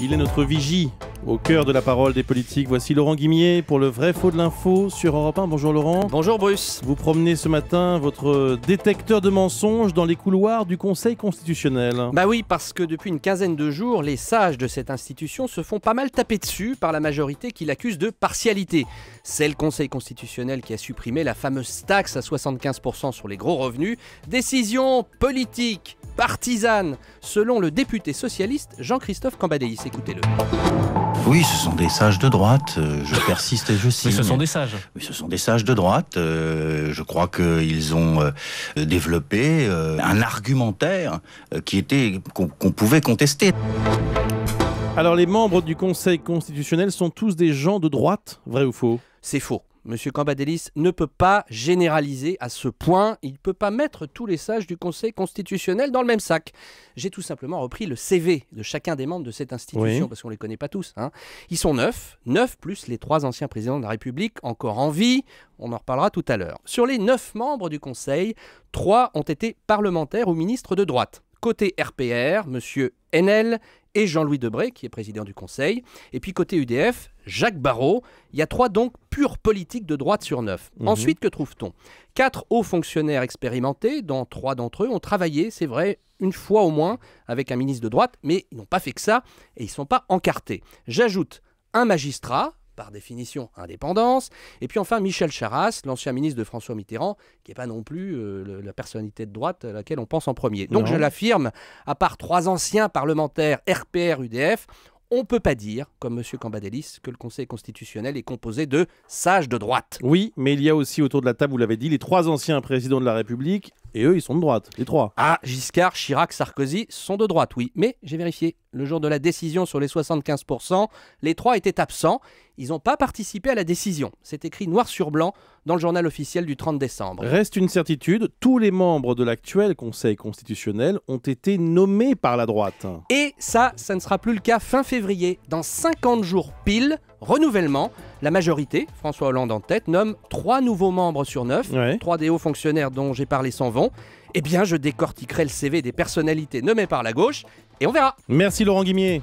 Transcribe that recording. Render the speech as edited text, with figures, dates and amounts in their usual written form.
Il est notre vigie, au cœur de la parole des politiques. Voici Laurent Guimier pour le vrai faux de l'info sur Europe 1. Bonjour Laurent. Bonjour Bruce. Vous promenez ce matin votre détecteur de mensonges dans les couloirs du Conseil constitutionnel. Bah oui, parce que depuis une quinzaine de jours, les sages de cette institution se font pas mal taper dessus par la majorité qui l'accuse de partialité. C'est le Conseil constitutionnel qui a supprimé la fameuse taxe à 75% sur les gros revenus. Décision politique, partisane, selon le député socialiste Jean-Christophe Cambadélis. Écoutez-le. Oui, ce sont des sages de droite, je persiste et je signe. Mais ce sont des sages. Oui, ce sont des sages de droite. Je crois qu'ils ont développé un argumentaire qu'on pouvait contester. Alors les membres du Conseil constitutionnel sont tous des gens de droite, vrai ou faux? C'est faux. Monsieur Cambadélis ne peut pas généraliser à ce point, il ne peut pas mettre tous les sages du Conseil constitutionnel dans le même sac. J'ai tout simplement repris le CV de chacun des membres de cette institution, parce qu'on ne les connaît pas tous. Ils sont 9 plus les 3 anciens présidents de la République encore en vie, on en reparlera tout à l'heure. Sur les 9 membres du Conseil, 3 ont été parlementaires ou ministres de droite. Côté RPR, monsieur Henel et Jean-Louis Debré, qui est président du Conseil. Et puis côté UDF, Jacques Barrot. Il y a 3 donc pures politiques de droite sur 9. Ensuite, que trouve-t-on? 4 hauts fonctionnaires expérimentés, dont 3 d'entre eux ont travaillé, c'est vrai, une fois au moins, avec un ministre de droite, mais ils n'ont pas fait que ça, et ils ne sont pas encartés. J'ajoute un magistrat, par définition indépendance, et puis enfin Michel Charasse, l'ancien ministre de François Mitterrand, qui n'est pas non plus la personnalité de droite à laquelle on pense en premier. Donc je l'affirme, à part 3 anciens parlementaires RPR-UDF, on ne peut pas dire, comme M. Cambadélis, que le Conseil constitutionnel est composé de sages de droite. Oui, mais il y a aussi autour de la table, vous l'avez dit, les 3 anciens présidents de la République, et eux, ils sont de droite, les 3. Ah, Giscard, Chirac, Sarkozy sont de droite, oui. Mais j'ai vérifié, le jour de la décision sur les 75%, les 3 étaient absents. Ils n'ont pas participé à la décision. C'est écrit noir sur blanc dans le journal officiel du 30 décembre. Reste une certitude, tous les membres de l'actuel Conseil constitutionnel ont été nommés par la droite. Et ça ne sera plus le cas fin février. Dans 50 jours pile, renouvellement, la majorité, François Hollande en tête, nomme 3 nouveaux membres sur 9. 3 des hauts fonctionnaires dont j'ai parlé s'en vont. Eh bien, je décortiquerai le CV des personnalités nommées par la gauche et on verra. Merci Laurent Guimier.